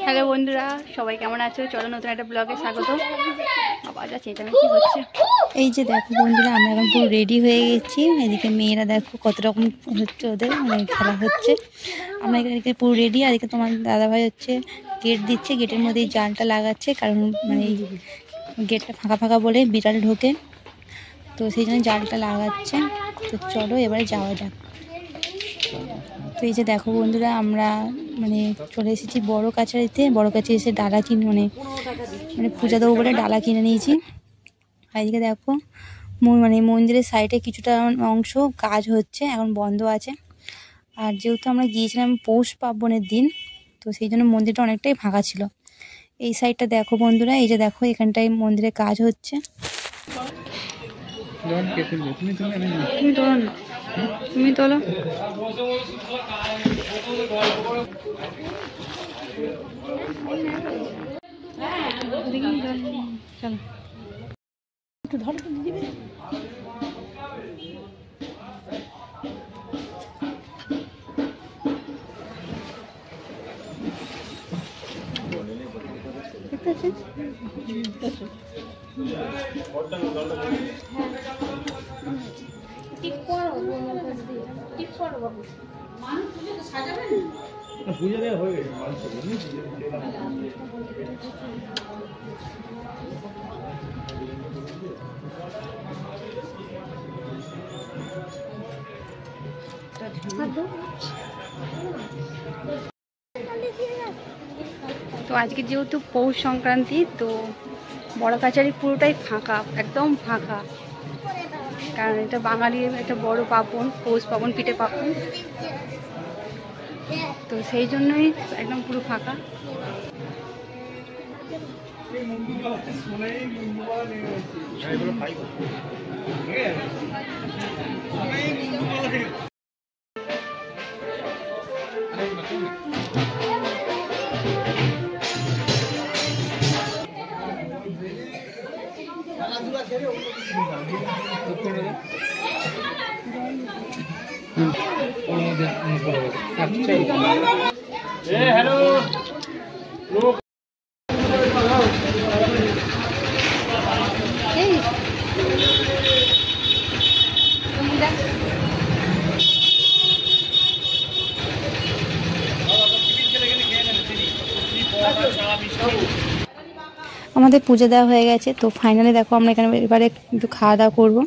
Hello বন্ধুরা, সবাই কেমন আছো? চলো নতুন একটা ব্লগে স্বাগত। আবার যা চেঁচামেচি হচ্ছে। এই যে দেখো বন্ধুরা, আমরা এখন পুরো রেডি হয়ে গেছি। এদিকে মেয়েরা দেখো কত রকম হচ্ছে, ওদের মানে খেলা হচ্ছে। আমরা এদিকে পুরো রেডি, আর এদিকে তোমার দাদাভাই হচ্ছে গেট দিচ্ছে, গেটের মধ্যে জালটা লাগাচ্ছে, কারণ মানে এই গেটটা ফাঁকা ফাঁকা বলে বিড়াল ঢোকে, তো সেই জন্য জালটা লাগাচ্ছে। তো চলো এবারে যাওয়া যাক। তো এই যে দেখো বন্ধুরা, আমরা মানে চলে এসেছি বড় কাছারিতে। বড় কাছে এসে ডালা কিনে মানে পূজা দেবো বলে ডালা কিনে নিয়েছি। আর এদিকে দেখো মানে মন্দিরের সাইডে কিছুটা অংশ কাজ হচ্ছে, এখন বন্ধ আছে। আর যেহেতু আমরা গিয়েছিলাম পৌষ পার্বণের দিন, তো সেই জন্য মন্দিরটা অনেকটাই ফাঁকা ছিল। এই সাইডটা দেখো বন্ধুরা, এই যে দেখো এখানটায় মন্দিরে কাজ হচ্ছে। তুমি তোলো। চলো একটু ধরো তো দিদিবে। তো আজকে যেহেতু পৌষ সংক্রান্তি, তো বড় কাছারি পুরোটাই ফাঁকা, একদম ফাঁকা, কারণ এটা বাঙালির একটা বড় পার্বণ, পৌষ পার্বণ, পিঠে পার্বণ, তো সেই জন্যই একদম পুরো ফাঁকা। আমাদের পুজো দেওয়া হয়ে গেছে, তো ফাইনালি দেখো আমরা এখানে এবারে একটু খাওয়া দাওয়া করবো।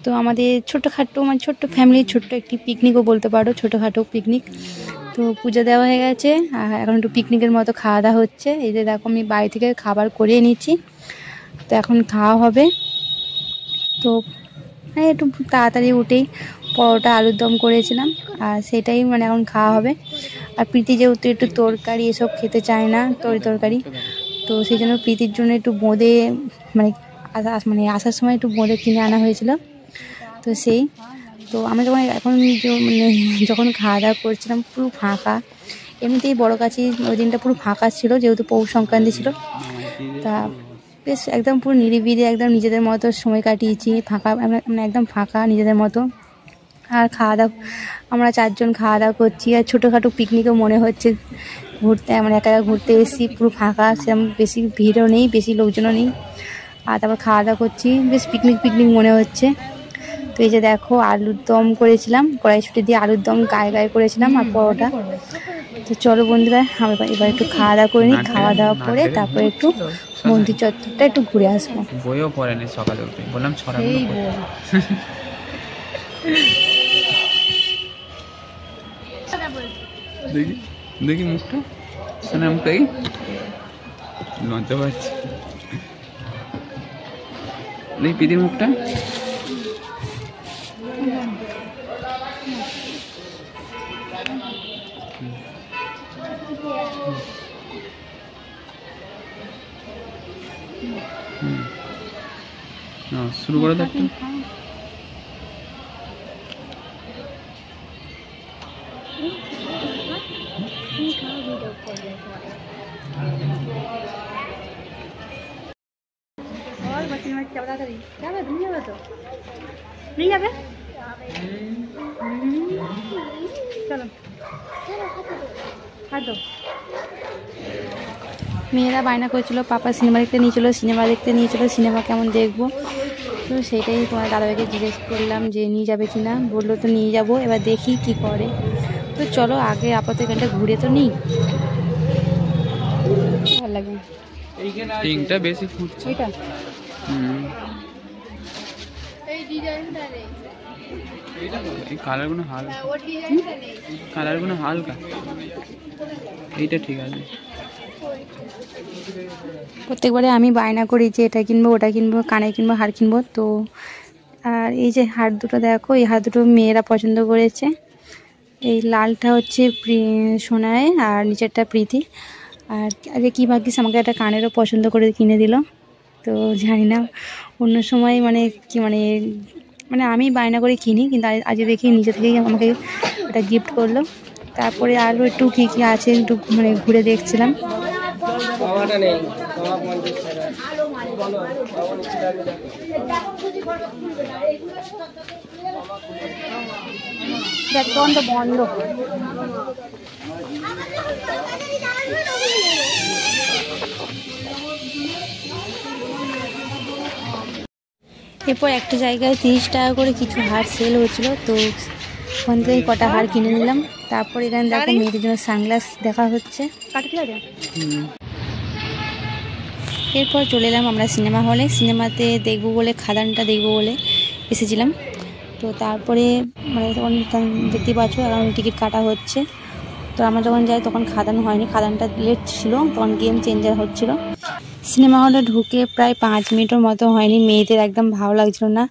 তো আমাদের ছোটোখাটো মানে ছোট্ট ফ্যামিলির ছোট্ট একটি পিকনিকও বলতে পারো, ছোটোখাটো পিকনিক। তো পুজো দেওয়া হয়ে গেছে, আর এখন একটু পিকনিকের মতো খাওয়া দাওয়া হচ্ছে। এই যে দেখো আমি বাড়ি থেকে খাবার করিয়ে নিচ্ছি, তো এখন খাওয়া হবে। তো একটু তাড়াতাড়ি উঠেই পরোটা আলুর দম করেছিলাম, আর সেটাই মানে এখন খাওয়া হবে। আর প্রীতি যেহেতু একটু তরকারি এসব খেতে চায় না, তরকারি, তো সেই জন্য প্রীতির জন্য একটু বোঁদে মানে আসার সময় একটু বোঁদে কিনে আনা হয়েছিল। তো তো আমি যখন খাওয়া দাওয়া করছিলাম পুরো ফাঁকা, এমনিতেই বড় কাছে ওই দিনটা পুরো ফাঁকা ছিল, যেহেতু পৌষ সংক্রান্তি ছিল। তা বেশ একদম পুরো নিরিবিলি একদম নিজেদের মতো সময় কাটিয়েছি, ফাঁকা মানে একদম ফাঁকা নিজেদের মতো। আর খাওয়া দাওয়া আমরা 4 জন খাওয়া দাওয়া করছি, আর ছোটোখাটো পিকনিকও মনে হচ্ছে, ঘুরতে মানে একা ঘুরতে এসেছি, পুরো ফাঁকা, সেরকম বেশি ভিড়ও নেই, বেশি লোকজনও নেই। আর তারপর খাওয়া দাওয়া করছি, বেশ পিকনিক মনে হচ্ছে। তো এই যে দেখো আলুর দম করেছিলাম, কড়াইশুঁটি দিয়ে আলুর দম গায়ে করেছিলাম, আর পরোটা। তো চলো বন্ধুরা, আমি এবার একটু খাওয়া দাওয়া করে নিই। খাওয়া দাওয়া করে তারপরে একটু মন্দির চত্বরটা একটু ঘুরে আসবো। বইও পড়েনি সকালে উঠে, বললাম দেখি মুখটা, শোনা মুখটা কি লজ্জা পাচ্ছি। দেখি পিদির মুখটা, শুরু করে দাও একটু। और मशीन में क्या बता रही क्या बात नहीं है तो नहीं जाबे चलो মেয়েরা বায়না করেছিল পাপা সিনেমা দেখতে নিয়েছিল, সিনেমা কেমন দেখবো। তো সেটাই তোমার দাদাভাইকে জিজ্ঞেস করলাম যে নিয়ে যাবে কি না, বললো তো নিয়ে যাবো, এবার দেখি কি করে। তো চলো আগে আপাতত এখানটা ঘুরে তো নিই। ভালো লাগে পিঙ্কটা বেশি ফুটছে। এটা এই কালারগুলো হালকা, এইটা ঠিক আছে। প্রত্যেকবারে আমি বায়না করি যে এটা কিনবো ওটা কিনবো, কানে কিনবো, হার কিনবো। তো আর এই যে হার দুটো দেখো, এই হার দুটো মেয়েরা পছন্দ করেছে। এই লালটা হচ্ছে সোনায় আর নিচেরটা প্রীতি। আর আগে কী ভাগ্যিস আমাকে একটা কানেরও পছন্দ করে কিনে দিল। তো জানি না অন্য সময় মানে কি মানে মানে আমি বায়না করে কিনি, কিন্তু আজ দেখি নিজে থেকেই আমাকে ওটা গিফট করলো। তারপরে আরও একটু কী কী আছে একটু মানে ঘুরে দেখছিলাম। বন্ধ এরপর একটা জায়গায় 30 টাকা করে কিছু হার সেল হচ্ছিল, তো ওখান থেকে কটা হার কিনে নিলাম। তারপর এখানে দেখো মেয়েদের জন্য সানগ্লাস দেখা হচ্ছে। এরপর চলে এলাম আমরা সিনেমা হলে। সিনেমাতে দেখবো বলে খাদানটা দেখবো বলে এসেছিলাম। তো তারপরে মানে তখন দেখতে পাচ্ছ এখন টিকিট কাটা হচ্ছে। তো আমরা যখন যাই তখন খাদান হয়নি, খাদানটা লেট ছিল, তখন গেম চেঞ্জার হচ্ছিল। সিনেমা হলে ঢুকে প্রায় 5 মিনিটের মতো হয়নি, মেয়েদের একদম ভালো লাগছিল না।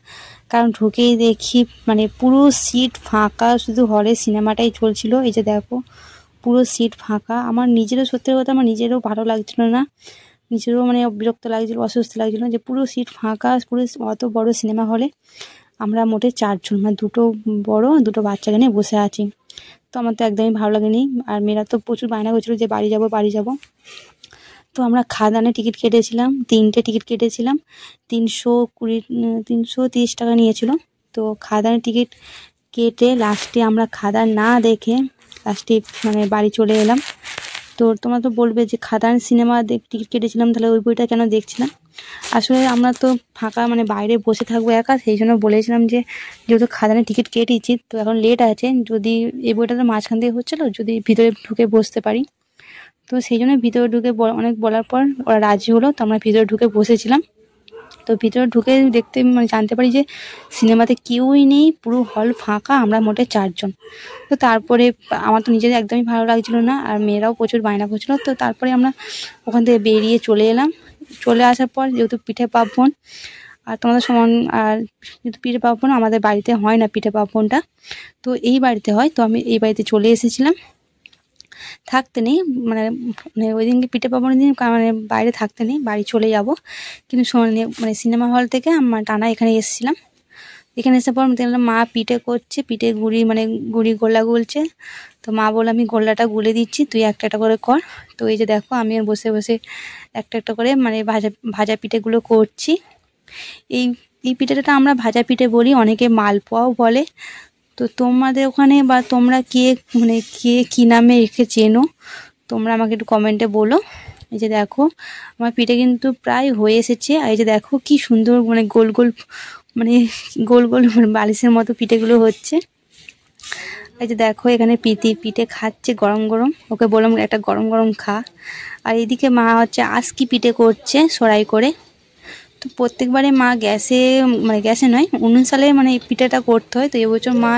কারণ ঢুকেই দেখি মানে পুরো সিট ফাঁকা, শুধু হলে সিনেমাটাই চলছিল। এই যে দেখো পুরো সিট ফাঁকা। আমার নিজেরও সত্যি কথা আমার নিজেরও ভালো লাগছিল না, নিজেরও মানে বিরক্ত লাগছিল, অস্বস্তি লাগছিল যে পুরো সিট ফাঁকা। পুরো অত বড় সিনেমা হলে আমরা মোটে 4 জন, মানে 2টো বড় 2টো বাচ্চাকে নিয়ে বসে আছি। তো আমার তো একদমই ভালো লাগেনি। আর মেয়েরা তো প্রচুর বায়না করছিল যে বাড়ি যাব। তো আমরা খাদানে টিকিট কেটেছিলাম, 3টে টিকিট কেটেছিলাম। 330 টাকা নিয়েছিল। তো খাদানে টিকিট কেটে লাস্টে আমরা খাদান না দেখে লাস্টে মানে বাড়ি চলে এলাম। তো তোমরা তো বলবে যে খাদান সিনেমা টিকিট কেটেছিলাম তাহলে ওই বইটা কেন দেখছিলাম। আসলে আমরা তো ফাঁকা মানে বাইরে বসে থাকবো একা, সেই জন্য বলেছিলাম যে যেহেতু খাদানে টিকিট কেটেছি তো এখন লেট আছে, যদি এই বইটা তো মাঝখান দিয়ে হচ্ছিলো যদি ভিতরে ঢুকে বসতে পারি। তো সেই জন্য ভিতরে ঢুকে অনেক বলার পর ওরা রাজি হলো, তো আমরা ভিতরে ঢুকে বসেছিলাম। তো ভিতরে ঢুকে দেখতে মানে জানতে পারি যে সিনেমাতে কেউই নেই, পুরো হল ফাঁকা, আমরা মোটে 4 জন। তো তারপরে আমার তো নিজেদের একদমই ভালো লাগছিল না, আর মেয়েরাও প্রচুর বায়না করছিল। তো তারপরে আমরা ওখান থেকে বেরিয়ে চলে এলাম। চলে আসার পর যেহেতু পিঠে পার্বণ আর তোমাদের সমান, আর যেহেতু পিঠে পার্বণ আমাদের বাড়িতে হয় না পিঠে পার্বণটা, তো এই বাড়িতে হয়। তো আমি এই বাড়িতে চলে এসেছিলাম, থাকতে নেই মানে ওই দিনকে পিঠে পার্বণের দিন মানে বাইরে থাকতে নেই, বাড়ি চলে যাব। কিন্তু মানে সিনেমা হল থেকে আমার টানা এখানে এসেছিলাম। এখানে এসে পর দেখলাম মা পিঠে করছে, পিঠে গুড়ি গোল্লা গুলছে। তো মা বলে আমি গোল্লাটা গুলে দিচ্ছি, তুই একটা একটা করে কর। তো এই যে দেখো আমি আর বসে বসে একটা একটা করে মানে ভাজা পিঠেগুলো করছি। এই পিঠেটা আমরা ভাজা পিঠে বলি, অনেকে মালপোয়াও বলে। তো তোমাদের ওখানে বা তোমরা কে কী নামে একে চেনো তোমরা আমাকে একটু কমেন্টে বলো। এই যে দেখো আমার পিঠে কিন্তু প্রায় হয়ে এসেছে। আর এই যে দেখো কি সুন্দর মানে গোল গোল বালিশের মতো পিঠেগুলো হচ্ছে। এই যে দেখো এখানে পিঠে খাচ্ছে গরম গরম, ওকে বললাম একটা গরম গরম খা। আর এইদিকে মা হচ্ছে আজকি পিঠে করছে সরাই করে। তো প্রত্যেকবারে মা গ্যাসে নয় উনুন সালে মানে এই পিঠাটা করতে হয়। তো এবছর মা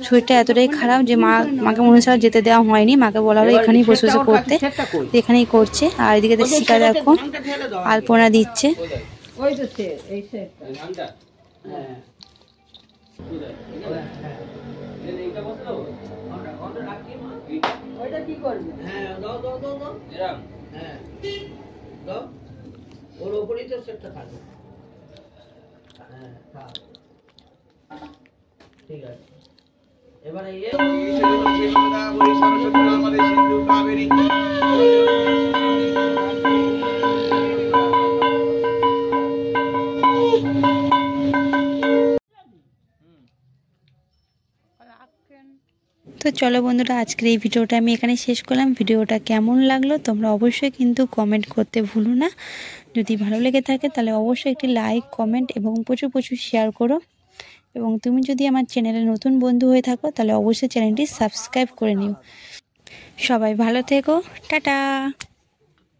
শরীরটা এতটাই খারাপ যে মাকে উনুন সালে যেতে দেওয়া হয়নি, মাকে বলা হলো এখানেই বসে বসে করতে, এখানেই করছে। আর এদিকে শিকা দেখো আলপনা দিচ্ছে। ওর ওপরেই তো সেটটা থাকে। ঠিক আছে এবারে আমাদের সিন্ধু কাবেরী তো চলো বন্ধুরা, আজকের এই ভিডিওটা আমি এখানে শেষ করলাম। ভিডিওটা কেমন লাগলো তোমরা অবশ্যই কিন্তু কমেন্ট করতে ভুলো না। যদি ভালো লেগে থাকে তাহলে অবশ্যই একটি লাইক, কমেন্ট এবং প্রচুর প্রচুর শেয়ার করো। এবং তুমি যদি আমার চ্যানেলে নতুন বন্ধু হয়ে থাকো তাহলে অবশ্যই চ্যানেলটি সাবস্ক্রাইব করে নিও। সবাই ভালো থেকো, টাটা।